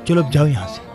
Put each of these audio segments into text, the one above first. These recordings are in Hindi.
चलो अब जाओ यहाँ से।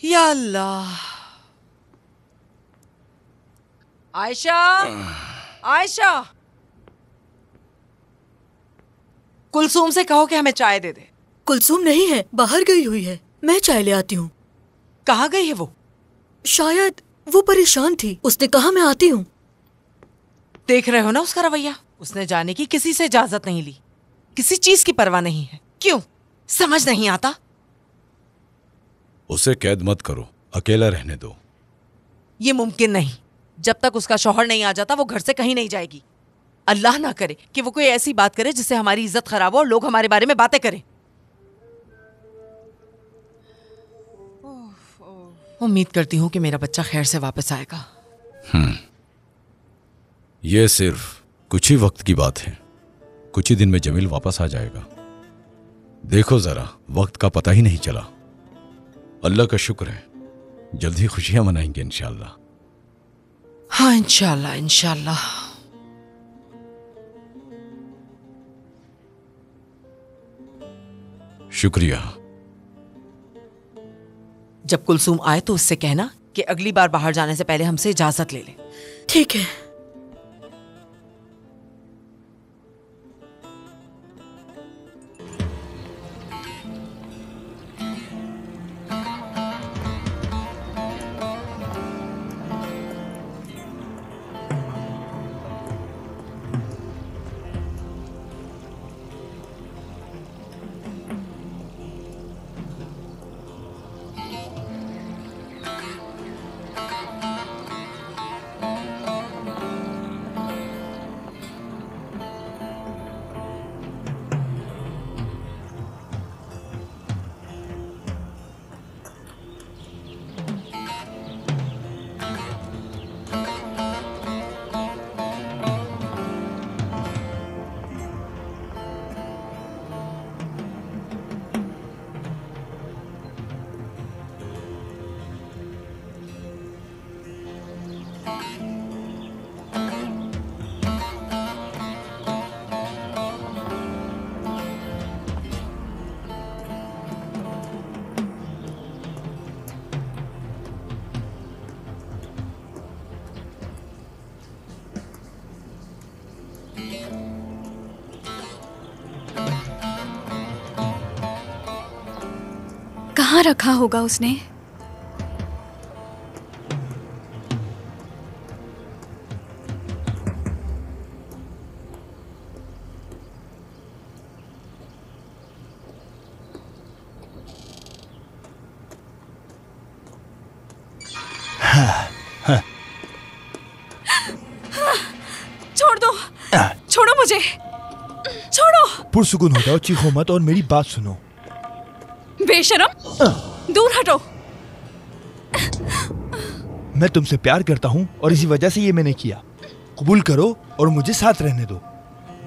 या अल्लाह। आयशा, आयशा, कुलसूम से कहो कि हमें चाय दे दे। कुलसूम नहीं है, बाहर गई हुई है। मैं चाय ले आती हूँ। कहाँ गई है वो? शायद वो परेशान थी, उसने कहा मैं आती हूँ। देख रहे हो ना उसका रवैया। उसने जाने की किसी से इजाजत नहीं ली, किसी चीज की परवाह नहीं है। क्यों समझ नहीं आता? उसे कैद मत करो, अकेला रहने दो। ये मुमकिन नहीं। जब तक उसका शौहर नहीं आ जाता वो घर से कहीं नहीं जाएगी। अल्लाह ना करे कि वो कोई ऐसी बात करे जिससे हमारी इज्जत खराब हो और लोग हमारे बारे में बातें करें। उम्मीद करती हूँ कि मेरा बच्चा खैर से वापस आएगा। ये सिर्फ कुछ ही वक्त की बात है। कुछ ही दिन में जमील वापस आ जाएगा। देखो जरा, वक्त का पता ही नहीं चला। अल्लाह का शुक्र है, जल्द ही खुशियां मनाएंगे इंशाल्लाह। हाँ इंशाल्लाह, इंशाल्लाह। शुक्रिया। जब कुलसूम आए तो उससे कहना कि अगली बार बाहर जाने से पहले हमसे इजाजत ले ले। ठीक है। कहाँ रखा होगा उसने? छोड़ दो, छोड़ो मुझे, छोड़ो। पुरसुकून हो जाओ, चीखो मत और मेरी बात सुनो। बेशरम, दूर हटो। मैं तुमसे प्यार करता हूँ और इसी वजह से ये मैंने किया। कबूल करो और मुझे साथ रहने दो।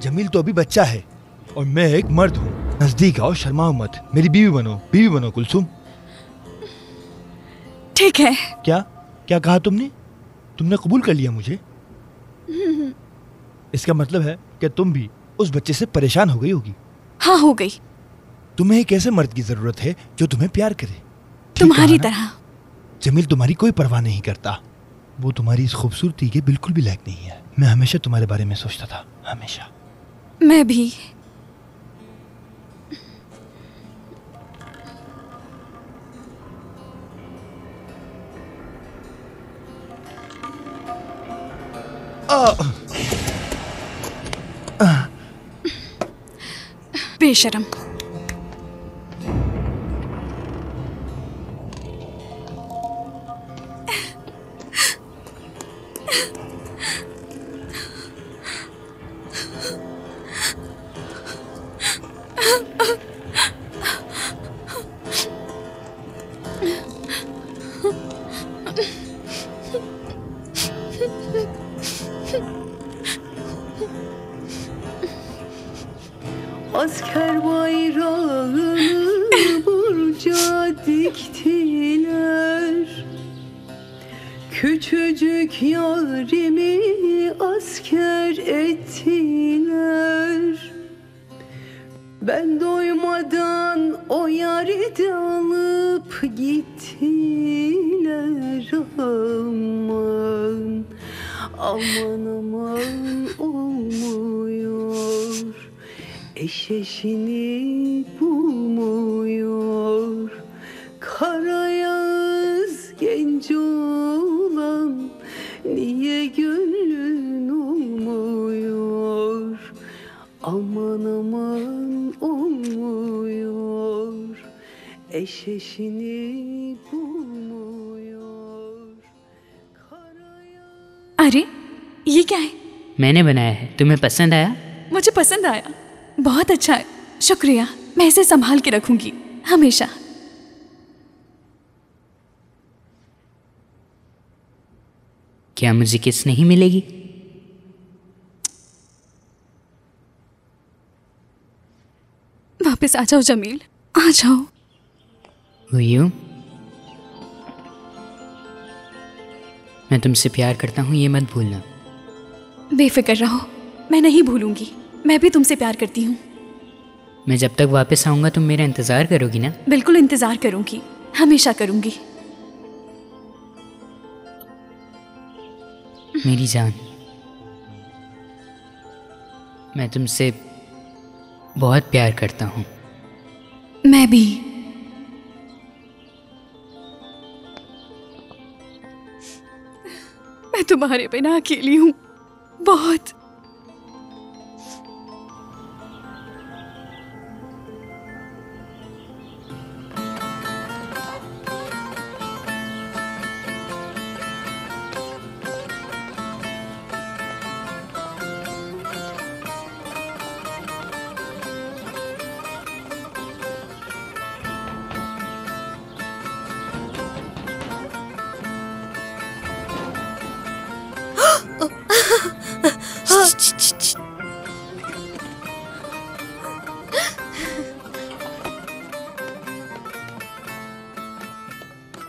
जमील तो अभी बच्चा है और मैं एक मर्द हूँ। नजदीक आओ, शर्माओ मत। मेरी बीवी बनो, बीवी बनो कुलसुम। ठीक है। क्या क्या कहा तुमने? तुमने कबूल कर लिया मुझे? इसका मतलब है कि तुम भी उस बच्चे से परेशान हो गई होगी। हाँ, हो गई। तुम्हें एक ऐसे मर्द की जरूरत है जो तुम्हें प्यार करे, तुम्हारी तरह। जमील तुम्हारी कोई परवाह नहीं करता। वो तुम्हारी इस खूबसूरती के बिल्कुल भी लायक नहीं है। मैं हमेशा तुम्हारे बारे में सोचता था, हमेशा। मैं भी। बेशरम। Asker bayrağını burca diktiler. Küçücük yarimi asker ettiler. Ben doymadan o yari de alıp gittiler. Aman, aman aman olmuyor. Eş eşini bulmuyor. Kara yağız genç olan niye gönlün olmuyor? Aman aman olmuyor. Eş eşini bulmuyor. Kara yağız... अरे ये क्या है? मैंने बनाया है, तुम्हें पसंद आया? मुझे पसंद आया, बहुत अच्छा है, शुक्रिया। मैं इसे संभाल के रखूंगी हमेशा। क्या मुझे किस नहीं मिलेगी? वापस आ जाओ जमील, आ जाओ। हुयू, मैं तुमसे प्यार करता हूँ, ये मत भूलना। बेफिक्र रहो, मैं नहीं भूलूंगी। मैं भी तुमसे प्यार करती हूँ। मैं जब तक वापस आऊँगा तुम मेरा इंतज़ार करोगी ना? बिल्कुल इंतजार करूंगी, हमेशा करूंगी। मेरी जान, मैं तुमसे बहुत प्यार करता हूँ। मैं भी। मैं तुम्हारे बिना अकेली हूँ, बहुत।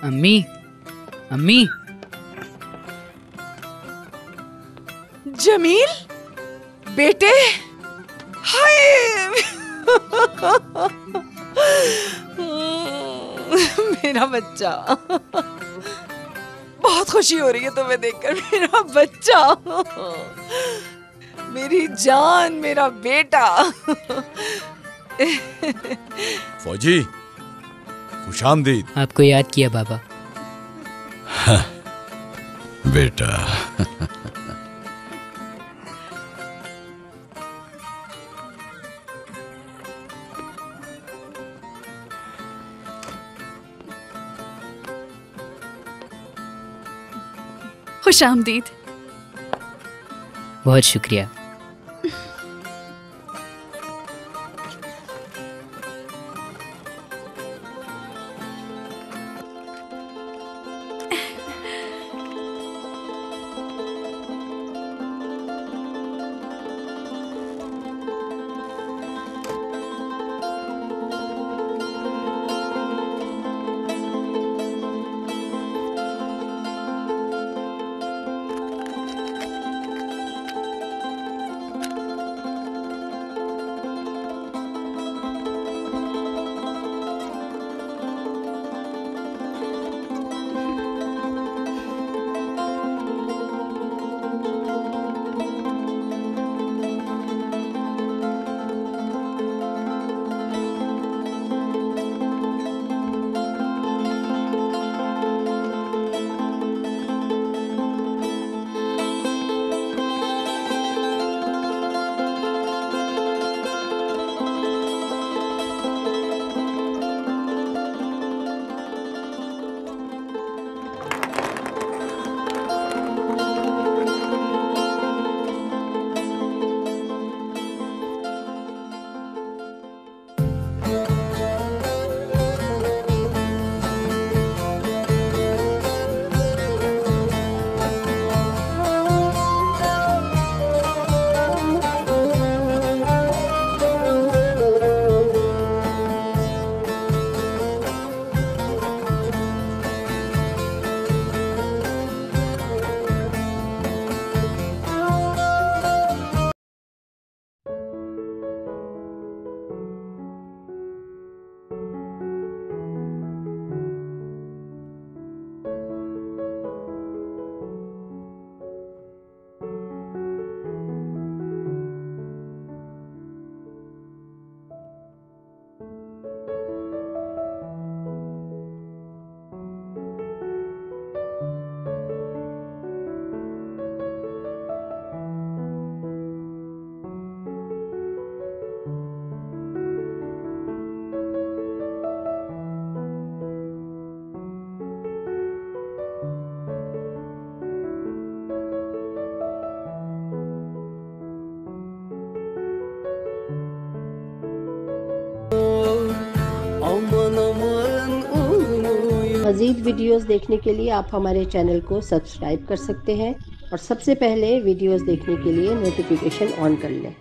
अम्मी, अम्मी, जमील बेटे, हाय मेरा बच्चा, बहुत खुशी हो रही है तुम्हें देखकर। मेरा बच्चा, मेरी जान, मेरा बेटा। फौजी, खुशामदीद। आपको याद किया बाबा। बेटा, खुशामदीद। बहुत शुक्रिया। मज़ीद वीडियोस देखने के लिए आप हमारे चैनल को सब्सक्राइब कर सकते हैं और सबसे पहले वीडियोस देखने के लिए नोटिफिकेशन ऑन कर लें।